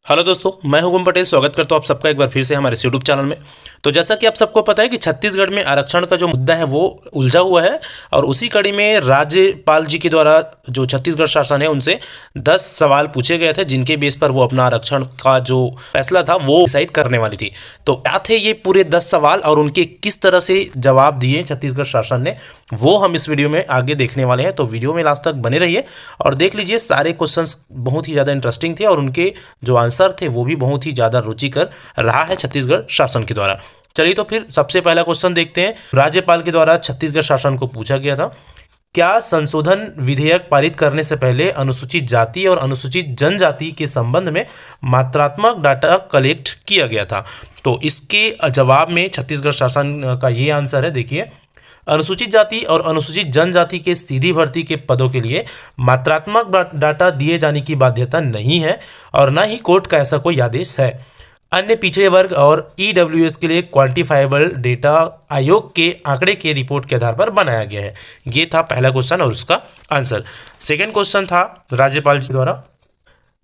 Hello दोस्तों, मैं हुकुम पटेल स्वागत करता हूँ आप सबका एक बार फिर से हमारे यूट्यूब चैनल में। तो जैसा कि आप सबको पता है कि छत्तीसगढ़ में आरक्षण का जो मुद्दा है वो उलझा हुआ है और उसी कड़ी में राज्यपाल जी के द्वारा जो छत्तीसगढ़ शासन है उनसे 10 सवाल पूछे गए थे, जिनके बेस पर वो अपना आरक्षण का जो फैसला था वो डिसाइड करने वाली थी। तो क्या थे ये पूरे 10 सवाल और उनके किस तरह से जवाब दिए छत्तीसगढ़ शासन ने, वो हम इस वीडियो में आगे देखने वाले हैं। तो वीडियो में लास्ट तक बने रहिए और देख लीजिए। सारे क्वेश्चंस बहुत ही ज़्यादा इंटरेस्टिंग थे और उनके जो आंसर थे वो भी बहुत ही ज़्यादा रुचिकर रहा है छत्तीसगढ़ शासन के द्वारा। चलिए तो फिर सबसे पहला क्वेश्चन देखते हैं। राज्यपाल के द्वारा छत्तीसगढ़ शासन को पूछा गया था, क्या संशोधन विधेयक पारित करने से पहले अनुसूचित जाति और अनुसूचित जनजाति के संबंध में मात्रात्मक डाटा कलेक्ट किया गया था? तो इसके जवाब में छत्तीसगढ़ शासन का ये आंसर है। देखिए, अनुसूचित जाति और अनुसूचित जनजाति के सीधी भर्ती के पदों के लिए मात्रात्मक डाटा दिए जाने की बाध्यता नहीं है और न ही कोर्ट का ऐसा कोई आदेश है। अन्य पिछड़े वर्ग और ईडब्ल्यूएस के लिए क्वांटिफाइबल डेटा आयोग के आंकड़े के रिपोर्ट के आधार पर बनाया गया है। ये था पहला क्वेश्चन और उसका आंसर। सेकेंड क्वेश्चन था राज्यपाल जी द्वारा,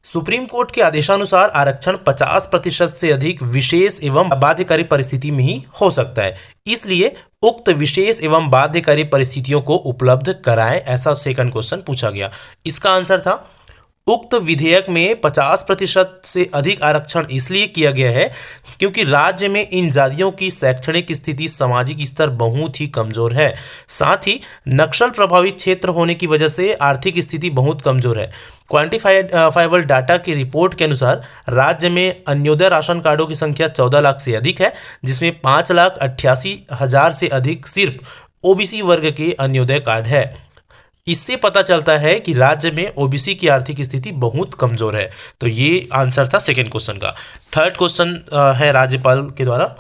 सुप्रीम कोर्ट के आदेशानुसार आरक्षण 50% से अधिक विशेष एवं बाध्यकारी परिस्थिति में ही हो सकता है, इसलिए उक्त विशेष एवं बाध्यकारी परिस्थितियों को उपलब्ध कराएं, ऐसा सेकंड क्वेश्चन पूछा गया। इसका आंसर था, उक्त विधेयक में 50% से अधिक आरक्षण इसलिए किया गया है क्योंकि राज्य में इन जातियों की शैक्षणिक स्थिति, सामाजिक स्तर बहुत ही कमजोर है। साथ ही नक्सल प्रभावित क्षेत्र होने की वजह से आर्थिक स्थिति बहुत कमजोर है। क्वांटिफाइबल डाटा की रिपोर्ट के अनुसार राज्य में अंत्योदय राशन कार्डों की संख्या 14 लाख से अधिक है, जिसमें 5,88,000 से अधिक सिर्फ ओबीसी वर्ग के अंत्योदय कार्ड है। इससे पता चलता है कि राज्य में ओबीसी की आर्थिक स्थिति बहुत कमजोर है। तो ये आंसर था सेकेंड क्वेश्चन का। थर्ड क्वेश्चन है राज्यपाल के द्वारा,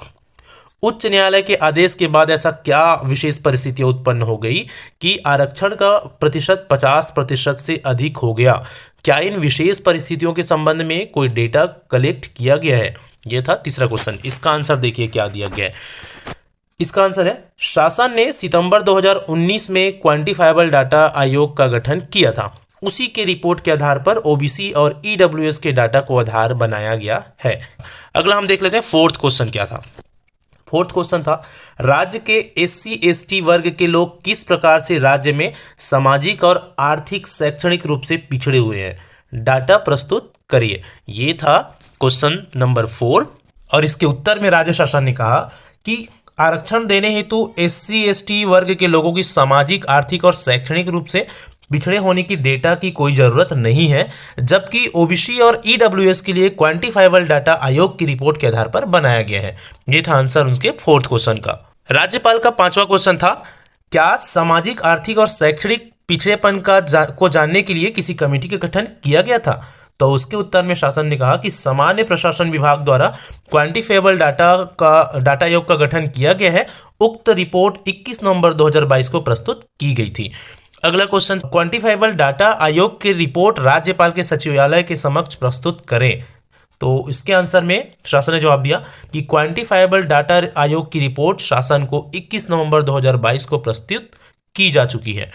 उच्च न्यायालय के आदेश के बाद ऐसा क्या विशेष परिस्थितियां उत्पन्न हो गई कि आरक्षण का प्रतिशत 50% से अधिक हो गया? क्या इन विशेष परिस्थितियों के संबंध में कोई डेटा कलेक्ट किया गया है? यह था तीसरा क्वेश्चन। इसका आंसर देखिए क्या दिया गया है। इसका आंसर है, शासन ने सितंबर 2019 में क्वांटिफाइबल डाटा आयोग का गठन किया था। उसी के रिपोर्ट के आधार पर ओबीसी और ईडब्ल्यूएस के डाटा को आधार बनाया गया है। अगला हम देख लेते हैं फोर्थ क्वेश्चन क्या था। फोर्थ क्वेश्चन था, राज्य के एससी एसटी वर्ग के लोग किस प्रकार से राज्य में सामाजिक और आर्थिक शैक्षणिक रूप से पिछड़े हुए हैं? डाटा प्रस्तुत करिए। ये था क्वेश्चन नंबर 4 और इसके उत्तर में राज्य शासन ने कहा कि आरक्षण देने हेतु एससी एसटी वर्ग के लोगों की सामाजिक, आर्थिक और शैक्षणिक रूप से पिछड़े होने की डेटा की कोई जरूरत नहीं है, जबकि ओबीसी और ईडब्ल्यूएस के लिए क्वांटिफाइबल डाटा आयोग की रिपोर्ट के आधार पर बनाया गया है। ये था आंसर उनके फोर्थ क्वेश्चन का। राज्यपाल का पांचवा क्वेश्चन था, क्या सामाजिक, आर्थिक और शैक्षणिक पिछड़ेपन को जानने के लिए किसी कमेटी का गठन किया गया था? तो उसके उत्तर में शासन ने कहा कि सामान्य प्रशासन विभाग द्वारा क्वांटिफाइबल डाटा आयोग का गठन किया गया है। उक्त रिपोर्ट 21 नवंबर 2022 को प्रस्तुत की गई थी। अगला क्वेश्चन, क्वांटिफाइबल डाटा आयोग की रिपोर्ट राज्यपाल के सचिवालय के समक्ष प्रस्तुत करें। तो इसके आंसर में शासन ने जवाब दिया कि क्वांटिफाइबल डाटा आयोग की रिपोर्ट शासन को 21 नवंबर 2022 को प्रस्तुत की जा चुकी है।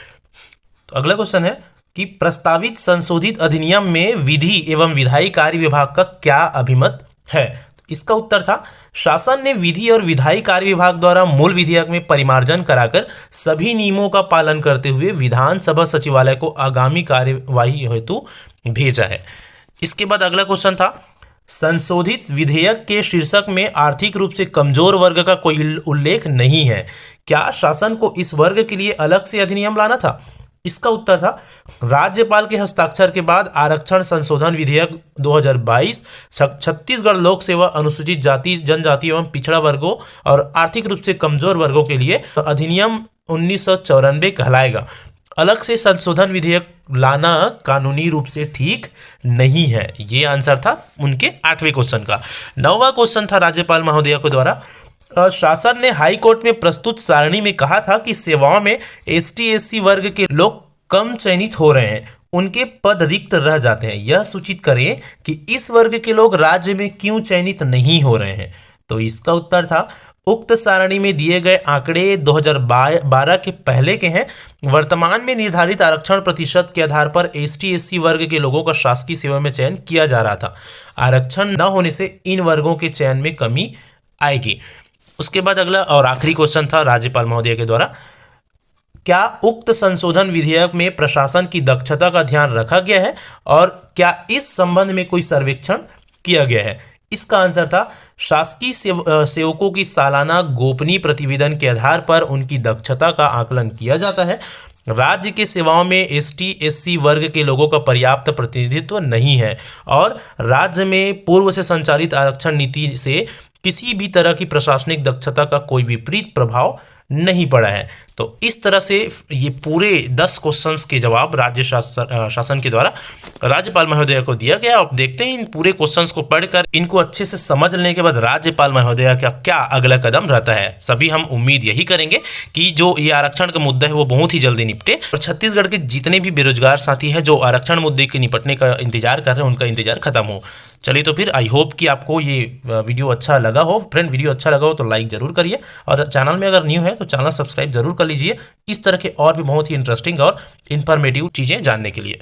तो अगला क्वेश्चन है कि प्रस्तावित संशोधित अधिनियम में विधि एवं विधायी कार्य विभाग का क्या अभिमत है? इसका उत्तर था, शासन ने विधि और विधायी कार्य विभाग द्वारा मूल विधेयक में परिमार्जन कराकर सभी नियमों का पालन करते हुए विधानसभा सचिवालय को आगामी कार्यवाही हेतु भेजा है। इसके बाद अगला क्वेश्चन था, संशोधित विधेयक के शीर्षक में आर्थिक रूप से कमजोर वर्ग का कोई उल्लेख नहीं है, क्या शासन को इस वर्ग के लिए अलग से अधिनियम लाना था? इसका उत्तर था, राज्यपाल के हस्ताक्षर के बाद आरक्षण संशोधन विधेयक 2022 छत्तीसगढ़ लोक सेवा अनुसूचित जाति, जनजाति एवं पिछड़ा वर्गों और आर्थिक रूप से कमजोर वर्गों के लिए अधिनियम 1994 कहलाएगा। अलग से संशोधन विधेयक लाना कानूनी रूप से ठीक नहीं है। ये आंसर था उनके 8वें क्वेश्चन का। 9वां क्वेश्चन था राज्यपाल महोदया के द्वारा, शासन ने हाई कोर्ट में प्रस्तुत सारणी में कहा था कि सेवाओं में एसटी एससी वर्ग के लोग कम चयनित हो रहे हैं, उनके पद रिक्त रह जाते हैं। यह सूचित करें कि इस वर्ग के लोग राज्य में क्यों चयनित नहीं हो रहे हैं? तो इसका उत्तर था, उक्त सारणी में दिए गए आंकड़े 2012 के पहले के हैं। वर्तमान में निर्धारित आरक्षण प्रतिशत के आधार पर एसटी एससी वर्ग के लोगों का शासकीय सेवा में चयन किया जा रहा था। आरक्षण न होने से इन वर्गों के चयन में कमी आएगी। उसके बाद अगला और आखिरी क्वेश्चन था राज्यपाल महोदय के द्वारा, क्या उक्त संशोधन विधेयक में प्रशासन की दक्षता का ध्यान रखा गया है और क्या इस संबंध में कोई सर्वेक्षण किया गया है? इसका आंसर था शासकीय सेवकों की सालाना गोपनीय प्रतिवेदन के आधार पर उनकी दक्षता का आकलन किया जाता है। राज्य के सेवाओं में एसटी एससी वर्ग के लोगों का पर्याप्त प्रतिनिधित्व नहीं है और राज्य में पूर्व से संचालित आरक्षण नीति से किसी भी तरह की प्रशासनिक दक्षता का कोई विपरीत प्रभाव नहीं पड़ा है। तो इस तरह से ये पूरे 10 क्वेश्चंस के जवाब राज्य शासन के द्वारा राज्यपाल महोदय को दिया गया। अब देखते हैं इन पूरे क्वेश्चंस को पढ़कर इनको अच्छे से समझ लेने के बाद राज्यपाल महोदय का क्या अगला कदम रहता है। सभी हम उम्मीद यही करेंगे कि जो ये आरक्षण का मुद्दा है वो बहुत ही जल्दी निपटे और छत्तीसगढ़ के जितने भी बेरोजगार साथी हैं जो आरक्षण मुद्दे के निपटने का इंतजार कर रहे हैं उनका इंतजार खत्म हो। चलिए तो फिर आई होप कि आपको ये वीडियो अच्छा लगा हो। फ्रेंड वीडियो अच्छा लगा हो तो लाइक जरूर करिए और चैनल में अगर न्यू है तो चैनल सब्सक्राइब जरूर कर लीजिए इस तरह के और भी बहुत ही इंटरेस्टिंग और इन्फॉर्मेटिव चीज़ें जानने के लिए।